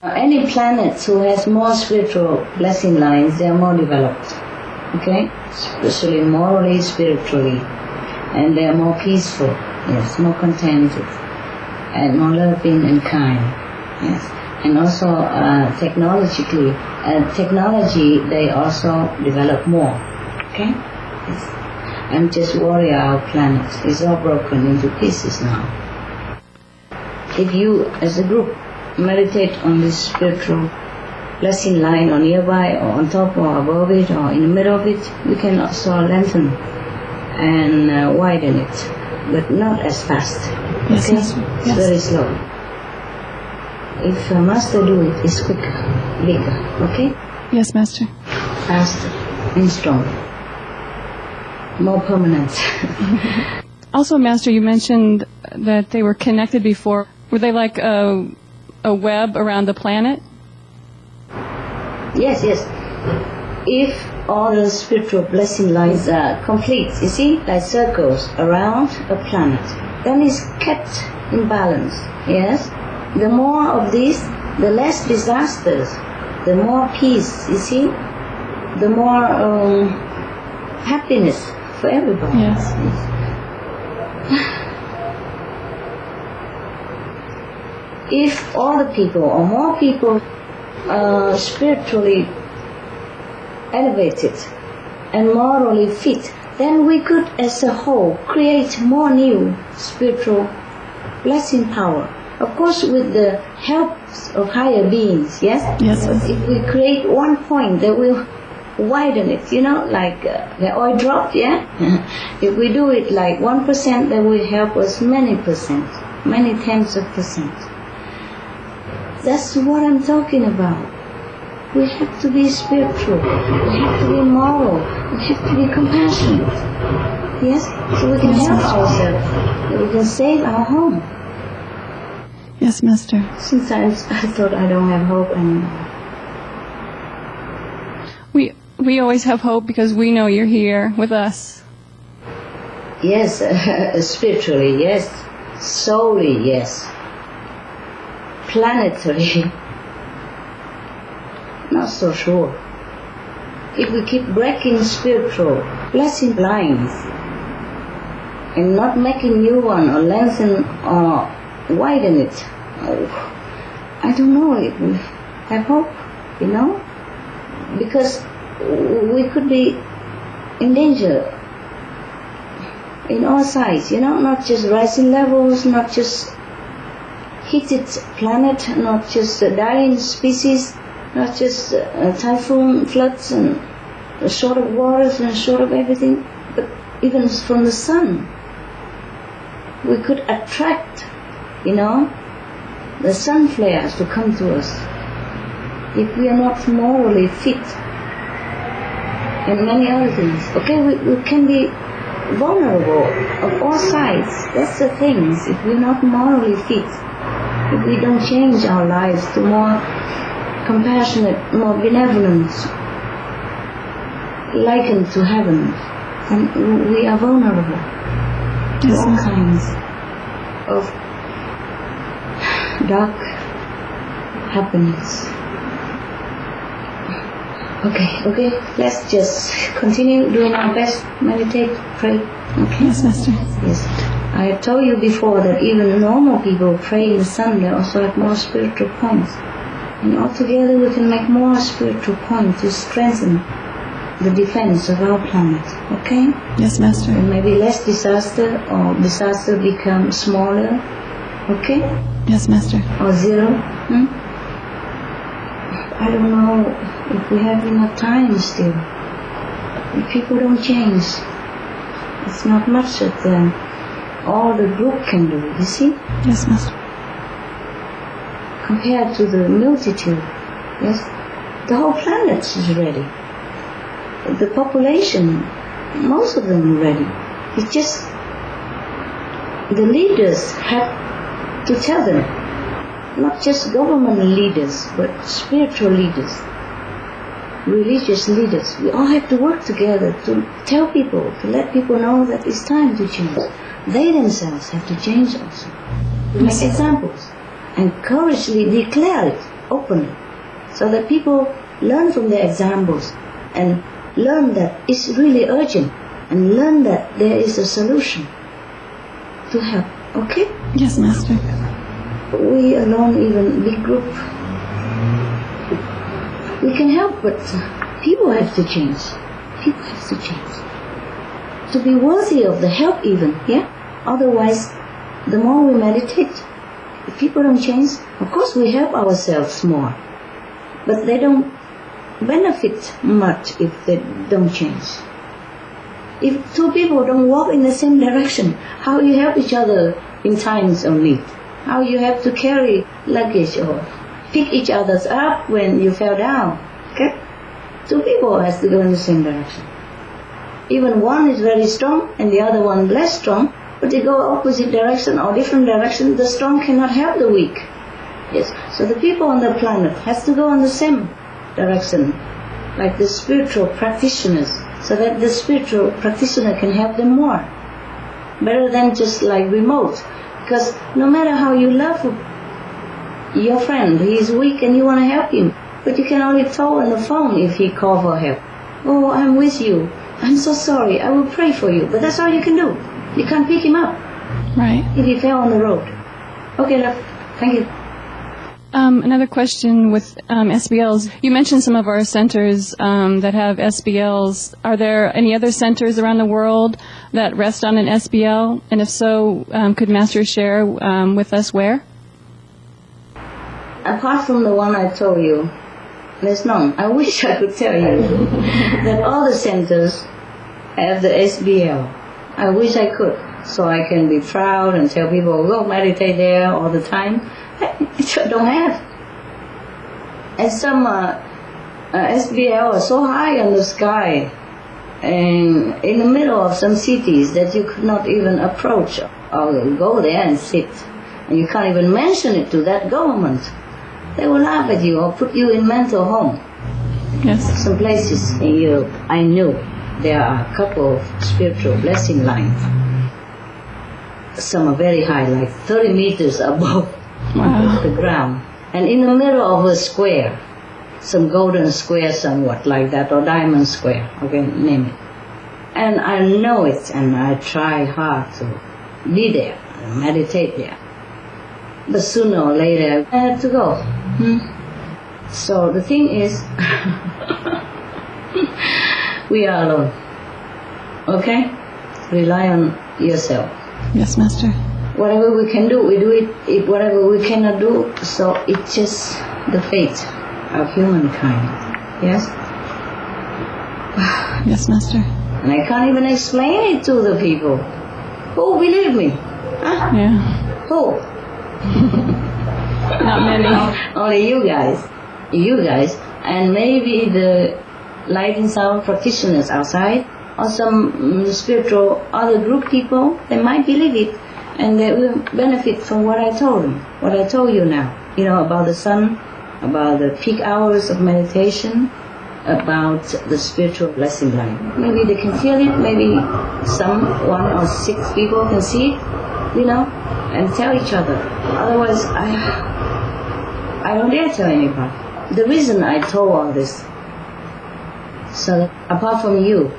Any planet who has more spiritual blessing lines, they are more developed, okay? Especially morally, spiritually. And they are more peaceful, yes, more contented, and more loving and kind, yes. And also technology, they also develop more, okay? Yes. I'm just worried our planet is all broken into pieces now. If you, as a group, meditate on this spiritual blessing line or nearby or on top or above it or in the middle of it, you can also lengthen and widen it, but not as fast. Yes, okay? yes. It's very slow. If a master do it, it's quicker, bigger, okay? Yes, Master. Faster and stronger. More permanent. Also, Master, you mentioned that they were connected before. Were they like a web around the planet? Yes, yes. If all the spiritual blessing lines are complete, you see, like circles around a planet, then it's kept in balance, yes? The more of this, the less disasters, the more peace, you see? The more happiness for everybody. Yes. If all the people or more people are spiritually elevated and morally fit, then we could as a whole create more new spiritual blessing power. Of course with the help of higher beings, yes? Yes. But if we create one point that will widen it, you know, like the oil drop, yeah? If we do it like 1%, that will help us many percent, many tens of percent. That's what I'm talking about. We have to be spiritual. We have to be moral. We have to be compassionate. Yes? So we can help ourselves. We can save our home. Yes, Master. Sometimes I thought I don't have hope anymore. We always have hope because we know you're here with us. Yes, spiritually, yes. Soully, yes. Planetary, not so sure. If we keep breaking spiritual blessing lines and not making new one or lengthen or widen it, I don't know if we have hope, you know? Because we could be in danger in all sides, you know, not just rising levels, not just heated planet, not just dying species, not just typhoon, floods, and short of waters and short of everything, but even from the sun. We could attract, you know, the sun flares to come to us if we are not morally fit and many other things. Okay, we can be vulnerable of all sides. That's the things. If we're not morally fit, if we don't change our lives to more compassionate, more benevolent, likened to heaven, then we are vulnerable to all kinds of dark happenings. Okay, let's just continue doing our best, meditate, pray. Okay? Yes, Master. Yes. I told you before that even normal people pray in the sun, they also have more spiritual points. And altogether we can make more spiritual points to strengthen the defense of our planet. Okay? Yes, Master. And maybe less disaster, or disaster become smaller. Okay? Yes, Master. Or zero. I don't know if we have enough time still. If people don't change, it's not much that all the group can do, you see? Yes, Master. Compared to the multitude, yes, the whole planet is ready. The population, most of them are ready. It's just the leaders have to tell them, not just government leaders, but spiritual leaders, religious leaders. We all have to work together to tell people, to let people know that it's time to change. They themselves have to change also. To make examples and courageously declare it. openly, so that people learn from their examples and learn that it's really urgent and learn that there is a solution to help. Okay? Yes, Master. We alone, even big group, we can help, but people have to change. People have to change. To be worthy of the help even, yeah? Otherwise, the more we meditate, if people don't change, of course we help ourselves more. But they don't benefit much if they don't change. If two people don't walk in the same direction, how you help each other in times of need? How you have to carry luggage or pick each other's up when you fell down? Okay? Two people has to go in the same direction. Even one is very strong and the other one less strong, but they go opposite direction or different direction, the strong cannot help the weak. Yes. So the people on the planet has to go in the same direction, like the spiritual practitioners, so that the spiritual practitioner can help them more. Better than just like remote. Because no matter how you love your friend, he is weak and you want to help him, but you can only talk on the phone if he calls for help. Oh, I'm with you. I'm so sorry. I will pray for you. But that's all you can do. You can't pick him up. Right. If he fell on the road. Okay, love. Thank you. Another question with SBLs. You mentioned some of our centers that have SBLs. Are there any other centers around the world that rest on an SBL? And if so, could Master share with us where? Apart from the one I told you, there's none. I wish I could tell you that all the centers have the SBL. I wish I could, so I can be proud and tell people, go meditate there all the time. I don't have. And some SBL are so high on the sky and in the middle of some cities that you could not even approach or go there and sit. And you can't even mention it to that government. They will laugh at you or put you in mental home. Yes. Some places in Europe, I knew there are a couple of spiritual blessing lines. Some are very high, like 30 meters above the ground. And in the middle of a square, some golden square somewhat like that, or diamond square, okay, name it. And I know it, and I try hard to be there, and meditate there. But sooner or later, I have to go. So the thing is, we are alone. Okay? Rely on yourself. Yes, Master. Whatever we can do, we do it. Whatever we cannot do, so it's just the fate of humankind. Yes? Yes, Master. And I can't even explain it to the people. Who believe me? Huh? Yeah. Who? Not many. Only you guys. You guys. And maybe the light and sound practitioners outside, or some spiritual other group people, they might believe it, and they will benefit from what I told them, what I told you now. You know, about the sun, about the peak hours of meditation, about the spiritual blessing line. Maybe they can feel it, maybe one or 6 people can see it, you know, and tell each other. Otherwise, I don't dare tell anybody. The reason I told all this, so that apart from you,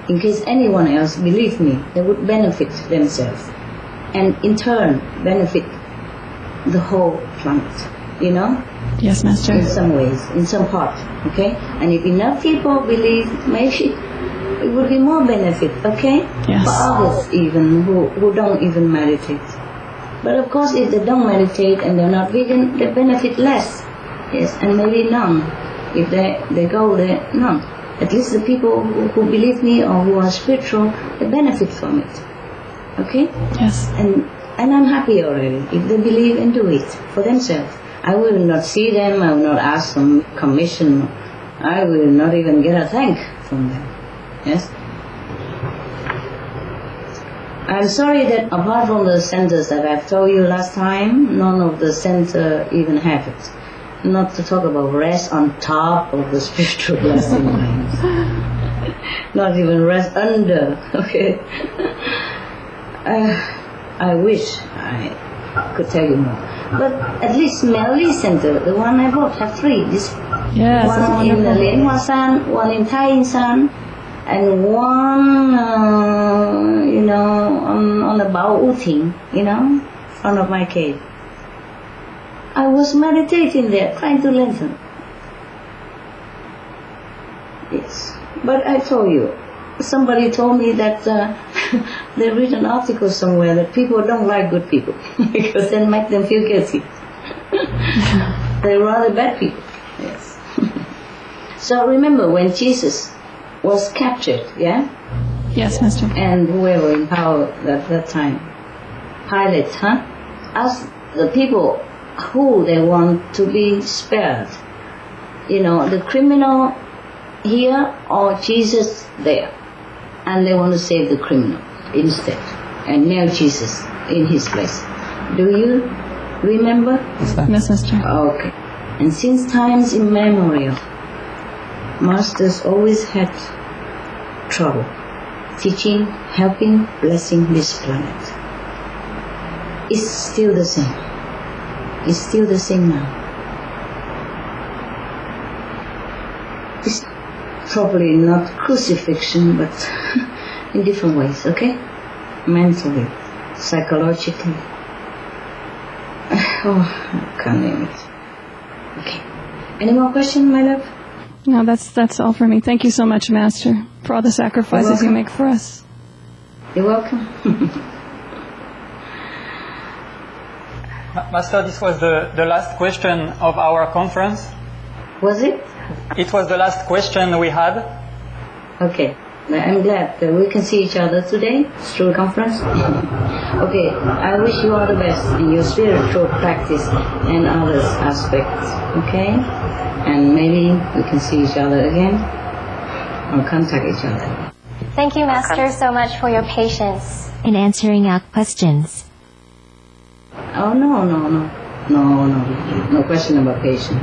in case anyone else believe me, they would benefit themselves, and in turn benefit the whole planet, you know? Yes, Master. In some ways, in some part, okay? And if enough people believe, maybe it would be more benefit, okay? Yes. For others even, who don't even meditate. But of course, if they don't meditate and they're not vegan, they benefit less. Yes, and maybe none. If they go there, none. At least the people who believe me or who are spiritual, they benefit from it. Okay? Yes. And I'm happy already if they believe and do it for themselves. I will not see them, I will not ask them commission, I will not even get a thank from them. Yes? I'm sorry that apart from the centers that I've told you last time, none of the center even have it. Not to talk about rest on top of the spiritual blessing lines. Not even rest under, okay? I wish I could tell you more. But at least Melody Center, the one I bought, have 3. This Yes, that's one in wonderful. Lianhua San, one in Tai Yin San, and one, on the Bao Wu Ting, in front of my cave. I was meditating there, trying to lengthen. Yes, but I told you, somebody told me that they read an article somewhere that people don't like good people because they make them feel guilty. They're rather bad people. Yes. So remember when Jesus was captured, yeah? Yes, Master. And whoever in power at that time, Pilate, asked the people who they want to be spared. The criminal here or Jesus there. And they want to save the criminal instead and nail Jesus in his place. Do you remember? Yes, Master. Okay. And since times immemorial, masters always had trouble teaching, helping, blessing this planet. It's still the same. It's still the same now. It's probably not crucifixion, but in different ways, okay? Mentally, psychologically. Oh, I can't name it. Okay. Any more questions, my love? No, that's all for me. Thank you so much, Master, for all the sacrifices you make for us. You're welcome. Master, this was the last question of our conference. Was it? It was the last question we had. Okay. I'm glad that we can see each other today through the conference. Okay, I wish you all the best in your spiritual practice and other aspects, okay? And maybe we can see each other again or contact each other. Thank you, Master, so much for your patience in answering our questions. Oh, no question about patience.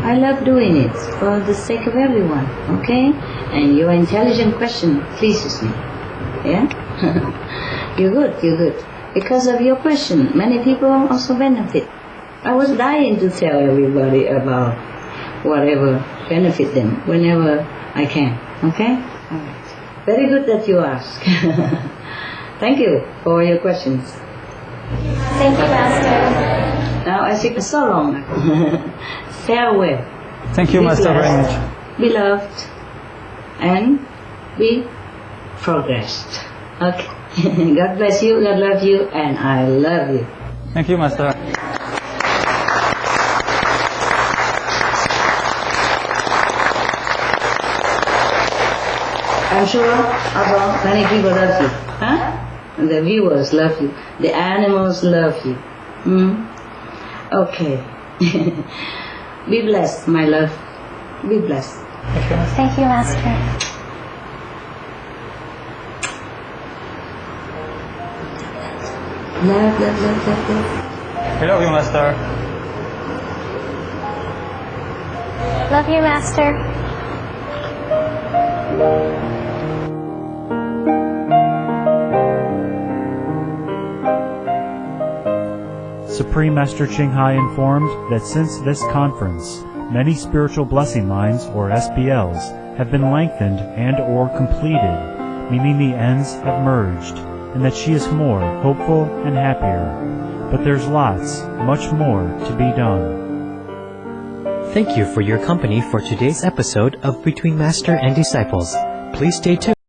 I love doing it for the sake of everyone, okay? And your intelligent question pleases me, yeah? You're good. Because of your question, many people also benefit. I was dying to tell everybody about whatever benefit them whenever I can, okay? All right. Very good that you ask. Thank you for your questions. Thank you, Master. Now I say so long. Farewell. Thank you, Be Master, very blessed, much. be loved, and be progressed. Okay. God bless you, God love you, and I love you. Thank you, Master. I'm sure also many people love you. Huh? The viewers love you. The animals love you. Okay. Be blessed, my love. Be blessed. Thank you, Master. Love. We love you, Master. Love you, Master. Supreme Master Ching Hai informed that since this conference, many spiritual blessing lines, or SBLs, have been lengthened and or completed, meaning the ends have merged, and that she is more hopeful and happier. But there's lots, much more to be done. Thank you for your company for today's episode of Between Master and Disciples. Please stay tuned.